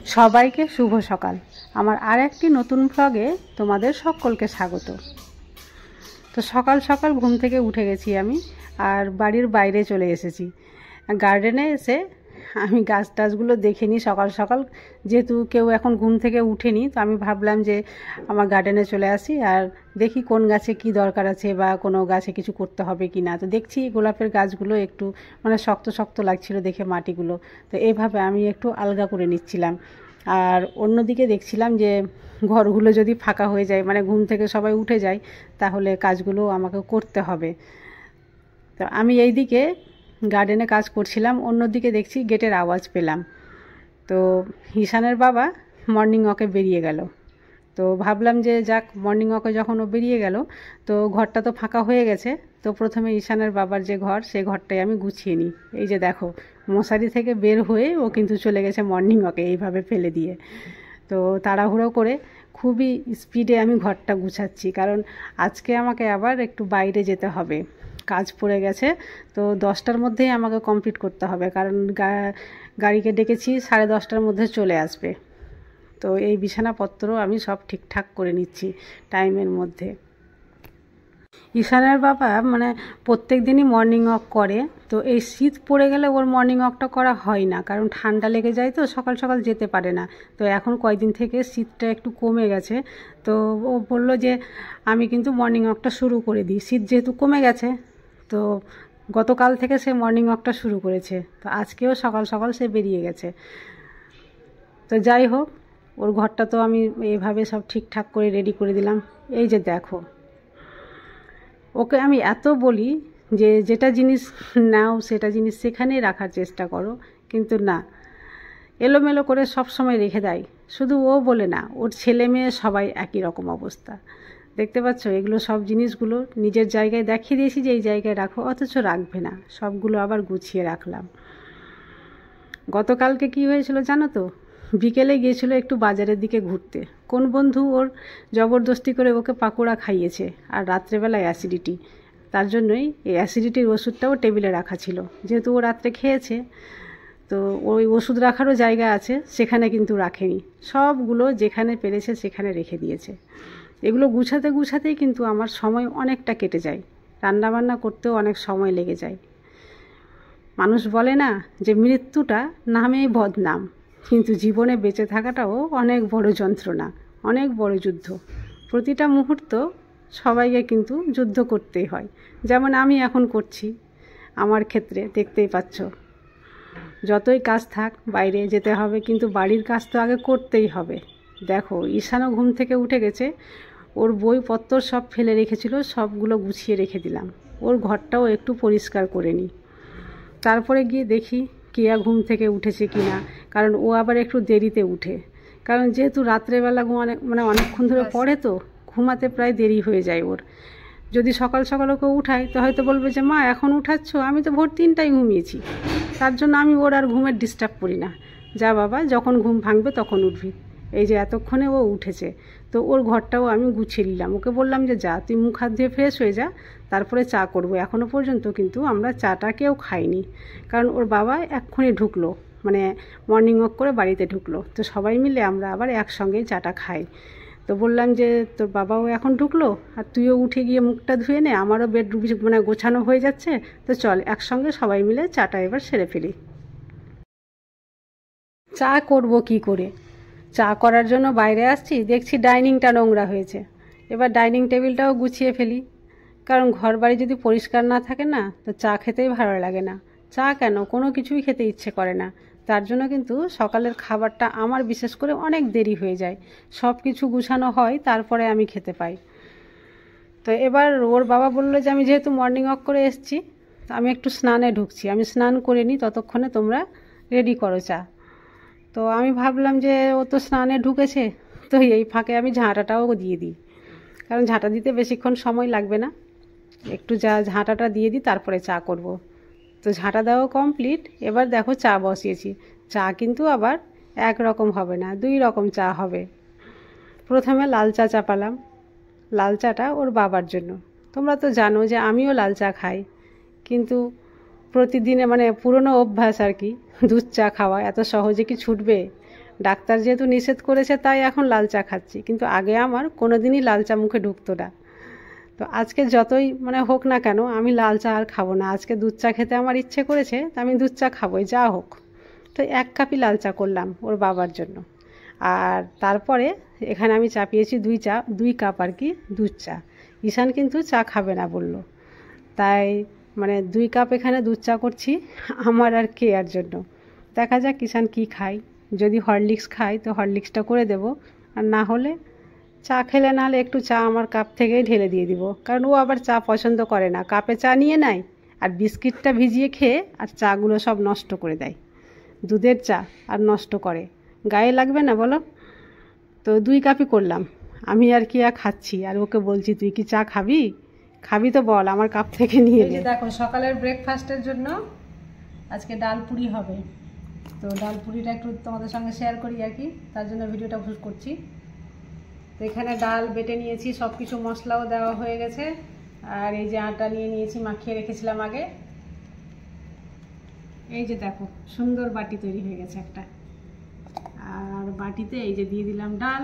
সবাইকে শুভ সকাল। আমার আর একটি নতুন ভ্লগে তোমাদের সকলকে স্বাগত। তো সকাল সকাল ঘুম থেকে উঠে গেছি আমি, আর বাড়ির বাইরে চলে এসেছি। গার্ডেনে এসে আমি গাছ টাছগুলো দেখে নিই সকাল সকাল, যেহেতু কেউ এখন ঘুম থেকে উঠেনি, তো আমি ভাবলাম যে আমার গার্ডেনে চলে আসি আর দেখি কোন গাছে কি দরকার আছে বা কোনো গাছে কিছু করতে হবে কি না। তো দেখছি গোলাপের গাছগুলো একটু শক্ত শক্ত লাগছিল দেখে মাটিগুলো, তো এইভাবে আমি একটু আলগা করে নিচ্ছিলাম। আর অন্যদিকে দেখছিলাম যে ঘরগুলো যদি ফাঁকা হয়ে যায়, ঘুম থেকে সবাই উঠে যায়, তাহলে কাজগুলো আমাকে করতে হবে। তো আমি এইদিকে গার্ডেনে কাজ করছিলাম, অন্যদিকে দেখছি গেটের আওয়াজ পেলাম। তো ঈশানের বাবা মর্নিং ওয়াকে বেরিয়ে গেল। তো ভাবলাম যে যাক, মর্নিং ওয়াকে যখন ও বেরিয়ে গেল, তো ঘরটা তো ফাঁকা হয়ে গেছে, তো প্রথমে ঈশানের বাবার যে ঘর, সেই ঘরটাই আমি গুছিয়ে নিই। এই যে দেখো, মশারি থেকে বের হয়ে ও কিন্তু চলে গেছে মর্নিং ওয়াকে, এইভাবে ফেলে দিয়ে। তো তাড়াহুড়ো করে খুবই স্পিডে আমি ঘরটা গুছাচ্ছি, কারণ আজকে আমাকে আবার একটু বাইরে যেতে হবে, কাজ পড়ে গেছে। তো 10টার মধ্যেই আমাকে কমপ্লিট করতে হবে, কারণ গাড়িকে ডেকেছি 10:30টার মধ্যে চলে আসবে। তো এই বিছানাপত্র আমি সব ঠিকঠাক করে নিচ্ছি টাইমের মধ্যে। ঈশানের বাবা প্রত্যেক দিনই মর্নিং ওয়াক করে, তো এই শীত পড়ে গেলে ওর মর্নিং ওয়াকটা করা হয় না, কারণ ঠান্ডা লেগে যায়, তো সকাল সকাল যেতে পারে না। তো এখন কয়েকদিন থেকে শীতটা একটু কমে গেছে, তো ও বললো যে আমি কিন্তু মর্নিং ওয়াকটা শুরু করে দিই। শীত যেহেতু কমে গেছে, তো গতকাল থেকে সে মর্নিং ওয়াকটা শুরু করেছে। তো আজকেও সকাল সকাল সে বেরিয়ে গেছে। তো যাই হোক, ওর ঘরটা তো আমি এইভাবে সব ঠিকঠাক করে রেডি করে দিলাম। এই যে দেখো, ওকে আমি এত বলি যে যেটা জিনিস নাও সেটা জিনিস সেখানেই রাখার চেষ্টা করো, কিন্তু না, এলোমেলো করে সব সময় রেখে দেয়। শুধু ও বলে না, ওর ছেলে মেয়ে সবাই একই রকম অবস্থা। দেখতে পাচ্ছ, এগুলো সব জিনিসগুলো নিজের জায়গায় দেখিয়ে দিয়েছি যে এই জায়গায় রাখো, অথচ রাখবে না, সবগুলো আবার গুছিয়ে রাখলাম। গতকালকে কি হয়েছিল জানো তো, বিকেলে গিয়েছিল একটু বাজারের দিকে ঘুরতে। কোন বন্ধু ওর জবরদস্তি করে ওকে পাকোড়া খাইয়েছে, আর রাত্রেবেলায় অ্যাসিডিটি, তার জন্যই এই অ্যাসিডিটির ওষুধটাও টেবিলে রাখা ছিল। যেহেতু ও রাত্রে খেয়েছে, তো ওই ওষুধ রাখারও জায়গা আছে, সেখানে কিন্তু রাখেনি, সবগুলো যেখানে পেরেছে সেখানে রেখে দিয়েছে। এগুলো গুছাতে গুছাতেই কিন্তু আমার সময় অনেকটা কেটে যায়, রান্নাবান্না করতেও অনেক সময় লেগে যায়। মানুষ বলে না যে মৃত্যুটা নামেই বদনাম, কিন্তু জীবনে বেঁচে থাকাটাও অনেক বড় যন্ত্রণা, অনেক বড় যুদ্ধ। প্রতিটা মুহূর্ত সবাইকে কিন্তু যুদ্ধ করতেই হয়, যেমন আমি এখন করছি। আমার ক্ষেত্রে দেখতেই পাচ্ছ, যতই কাজ থাক বাইরে যেতে হবে, কিন্তু বাড়ির কাজ তো আগে করতেই হবে। দেখো, ঈশানও ঘুম থেকে উঠে গেছে, ওর বইপত্র সব ফেলে রেখেছিল, সবগুলো গুছিয়ে রেখে দিলাম। ওর ঘরটাও একটু পরিষ্কার করে নিই। তারপরে গিয়ে দেখি কেয়া ঘুম থেকে উঠেছে কি না, কারণ ও আবার একটু দেরিতে উঠে, কারণ যেহেতু রাত্রেবেলা অনেকক্ষণ ধরে পড়ে, তো ঘুমাতে প্রায় দেরি হয়ে যায় ওর। যদি সকাল সকাল ওকে উঠাই, তো হয়তো বলবে যে মা এখন উঠাচ্ছ, আমি তো ভোর 3টায় ঘুমিয়েছি। তার জন্য আমি ওর আর ঘুমের ডিস্টার্ব করি না, যা বাবা যখন ঘুম ভাঙবে তখন উঠবি। এই যে এতক্ষণে ও উঠেছে, তো ওর ঘরটাও আমি গুছিয়ে নিলাম। ওকে বললাম যে যা, তুই মুখ হাত ধুয়ে ফ্রেশ হয়ে যা, তারপরে চা করবো। এখনও পর্যন্ত কিন্তু আমরা চাটা কেউ খাইনি, কারণ ওর বাবা এক্ষুনি ঢুকলো, মর্নিং ওয়াক করে বাড়িতে ঢুকলো, তো সবাই মিলে আমরা আবার একসঙ্গেই চাটা খাই। তো বললাম যে তোর বাবাও এখন ঢুকলো, আর তুইও উঠে গিয়ে মুখটা ধুয়ে নে, আমারও বেড গোছানো হয়ে যাচ্ছে, তো চল একসঙ্গে সবাই মিলে চাটা এবার সেরে ফেলি। চা করব কি করে? চা করার জন্য বাইরে আসছি, দেখছি ডাইনিংটা নোংরা হয়েছে। এবার ডাইনিং টেবিলটাও গুছিয়ে ফেলি, কারণ ঘর বাড়ি যদি পরিষ্কার না থাকে না, তো চা খেতেই ভালো লাগে না। চা কেন, কোনো কিছুই খেতে ইচ্ছে করে না। তার জন্য কিন্তু সকালের খাবারটা আমার বিশেষ করে অনেক দেরি হয়ে যায়, সব কিছু গুছানো হয় তারপরে আমি খেতে পাই। তো এবার ওর বাবা বললো যে আমি যেহেতু মর্নিং ওয়াক করে এসেছি, তো আমি একটু স্নানে ঢুকছি, আমি স্নান করে নিই, ততক্ষণে তোমরা রেডি করো চা। তো আমি ভাবলাম যে ও তো স্নানে ঢুকেছে, তো এই ফাঁকে আমি ঝাঁটাটাও দিয়ে দিই, কারণ ঝাঁটা দিতে বেশিক্ষণ সময় লাগবে না, একটু ঝাঁটাটা দিয়ে দিই, তারপরে চা করব। তো ঝাঁটা দেওয়া কমপ্লিট। এবার দেখো চা বসিয়েছি। চা কিন্তু আবার এক রকম হবে না, 2 রকম চা হবে। প্রথমে লাল চা চাপালাম, লাল চাটা ওর বাবার জন্য। তোমরা তো জানো যে আমিও লাল চা খাই, কিন্তু প্রতিদিনে পুরনো অভ্যাস আর কি, দুধ চা খাওয়া এত সহজে কি ছুটবে? ডাক্তার যেহেতু নিষেধ করেছে তাই এখন লাল চা খাচ্ছি, কিন্তু আগে আমার কোনো দিনই লাল চা মুখে ঢুকতো না। তো আজকে যতই হোক না কেন আমি লাল চা আর খাবো না। আজকে দুধ চা খেতে আমার ইচ্ছে করেছে, তো আমি দুধ চা খাবোই যা হোক। তো 1 কাপই লাল চা করলাম ওর বাবার জন্য। আর তারপরে এখানে আমি চাপিয়েছি 2 কাপ আর কি দুধ চা। ঈশান কিন্তু চা খাবে না বলল, তাই 2 কাপ এখানে দুধ চা করছি আমার আর কেয়ার জন্য। দেখা যাক ঈশান কি খায়, যদি হরলিক্স খায় তো হরলিক্সটা করে দেব, আর না হলে চা খেলে না হলে একটু চা আমার কাপ থেকেই ঢেলে দিয়ে দিব, কারণ ও আবার চা পছন্দ করে না। কাপে চা নিয়ে নেয় আর বিস্কিটটা ভিজিয়ে খেয়ে আর চাগুলো সব নষ্ট করে দেয়। দুধের চা আর নষ্ট করে, গায়ে লাগবে না বলো? তো 2 কাপই করলাম, আমি আর কি খাচ্ছি, আর ওকে বলছি তুই কি চা খাবি তো বল, আমার কাপ থেকে নিয়ে নে। দেখো সকালের ব্রেকফাস্টের জন্য আজকে ডাল পুরি হবে। তো ডাল পুরিটা একটু তোমাদের সঙ্গে শেয়ার করি আর কি, তার জন্য ভিডিওটা শুট করছি। তো এখানে ডাল বেটে নিয়েছি, সব কিছু মশলাও দেওয়া হয়ে গেছে, আর এই যে আটা নিয়ে নিয়েছি, মাখিয়ে রেখেছিলাম আগে। এই যে দেখো সুন্দর বাটি তৈরি হয়ে গেছে একটা, আর বাটিতে এই যে দিয়ে দিলাম ডাল।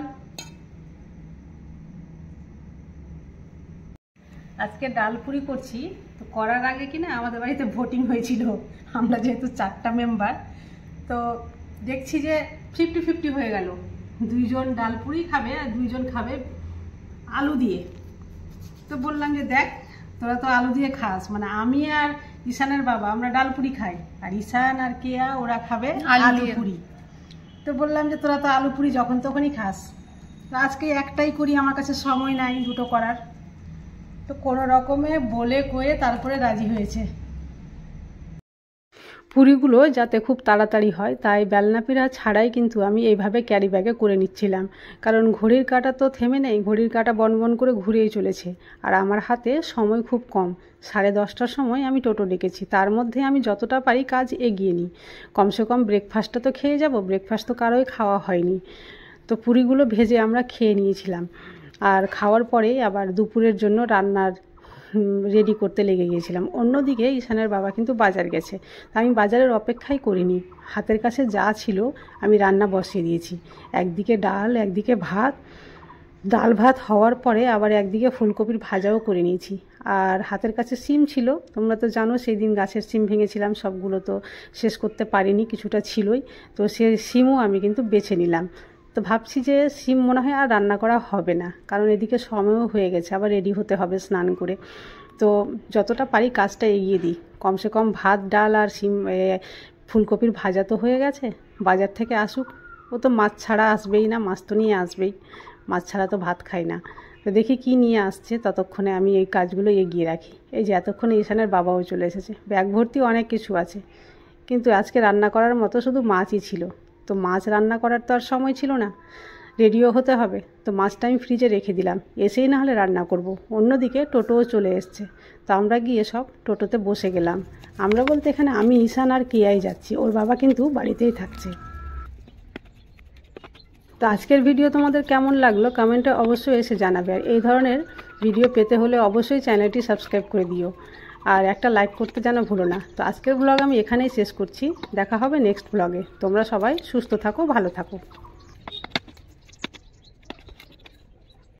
আজকে ডাল পুরি করছি। তো করার আগে কিনা আমাদের বাড়িতে ভোটিং হয়েছিল, আমরা যেহেতু 4টা মেম্বার, তো দেখছি যে 50-50 হয়ে গেল। 2 জন ডাল পুরি খাবে আর 2 জন খাবে আলু দিয়ে। তো বললাম যে দেখ তোরা তো আলু দিয়ে খাস, আমি আর ঈশানের বাবা আমরা ডাল পুরি খাই, আর ঈশান আর কেয়া ওরা খাবে আলু পুরি। তো বললাম যে তোরা তো আলু পুরি যখন তখনই খাস, তো আজকে একটাই করি, আমার কাছে সময় নাই 2টো করার। তো কোনো রকমে বলে কয়ে তারপরে রাজি হয়েছে। পুরিগুলো যাতে খুব তাড়াতাড়ি হয় তাই বেলনাপিড়া ছাড়াই কিন্তু আমি এইভাবে ক্যারি ব্যাগে করে নিচ্ছিলাম, কারণ ঘড়ির কাঁটা তো থেমে নেই, ঘড়ির কাঁটা বনবন করে ঘুরেই চলেছে, আর আমার হাতে সময় খুব কম। 10:30টার সময় আমি টোটো ডেকেছি, তার মধ্যে আমি যতটা পারি কাজ এগিয়ে নিই। কমসে কম ব্রেকফাস্টটা তো খেয়ে যাব, ব্রেকফাস্ট তো কারোই খাওয়া হয়নি। তো পুরিগুলো ভেজে আমরা খেয়ে নিয়েছিলাম, আর খাওয়ার পরে আবার দুপুরের জন্য রান্নার রেডি করতে লেগে গিয়েছিলাম। অন্যদিকে ঈশানের বাবা কিন্তু বাজার গেছে, আমি বাজারের অপেক্ষাই করিনি, হাতের কাছে যা ছিল আমি রান্না বসিয়ে দিয়েছি। একদিকে ডাল, একদিকে ভাত। ডাল ভাত হওয়ার পরে আবার একদিকে ফুলকপির ভাজাও করে নিয়েছি, আর হাতের কাছে সিম ছিল। তোমরা তো জানো সেই দিন গাছের সিম ভেঙেছিলাম, সবগুলো তো শেষ করতে পারিনি, কিছুটা ছিলই, তো সে সিমও আমি কিন্তু বেছে নিলাম। তো ভাবছি যে সিম মনে হয় আর রান্না করা হবে না, কারণ এদিকে সময়ও হয়ে গেছে, আবার রেডি হতে হবে স্নান করে। তো যতটা পারি কাজটা এগিয়ে দিই, কমসে কম ভাত ডাল আর সিম ফুলকপির ভাজা তো হয়ে গেছে, বাজার থেকে আসুক, ও তো মাছ ছাড়া আসবেই না, মাছ তো নিয়ে আসবেই, মাছ ছাড়া তো ভাত খাই না। তো দেখি কি নিয়ে আসছে, ততক্ষণে আমি এই কাজগুলো এগিয়ে রাখি। এই যে এতক্ষণে ঈশানের বাবাও চলে এসেছে, ব্যাগ ভর্তি অনেক কিছু আছে, কিন্তু আজকে রান্না করার মতো শুধু মাছই ছিল। তো মাছ রান্না করার তো আর সময় ছিল না, রেডিও হতে হবে, তো মাছটা আমি ফ্রিজে রেখে দিলাম, এসেই না হলে রান্না করব। অন্যদিকে টোটোও চলে এসছে, তো আমরা গিয়ে সব টোটোতে বসে গেলাম। আমরা বলতে এখানে আমি, ঈশান আর কেয়াই যাচ্ছি, ওর বাবা কিন্তু বাড়িতেই থাকছে। তো আজকের ভিডিও তোমাদের কেমন লাগলো কমেন্টে অবশ্যই এসে জানাবে, আর এই ধরনের ভিডিও পেতে হলে অবশ্যই চ্যানেলটি সাবস্ক্রাইব করে দিও, আর একটা লাইক করতে যেন ভুলো না। তো আজকের ব্লগ আমি এখানেই শেষ করছি, দেখা হবে নেক্সট ব্লগে। তোমরা সবাই সুস্থ থাকো, ভালো থাকো।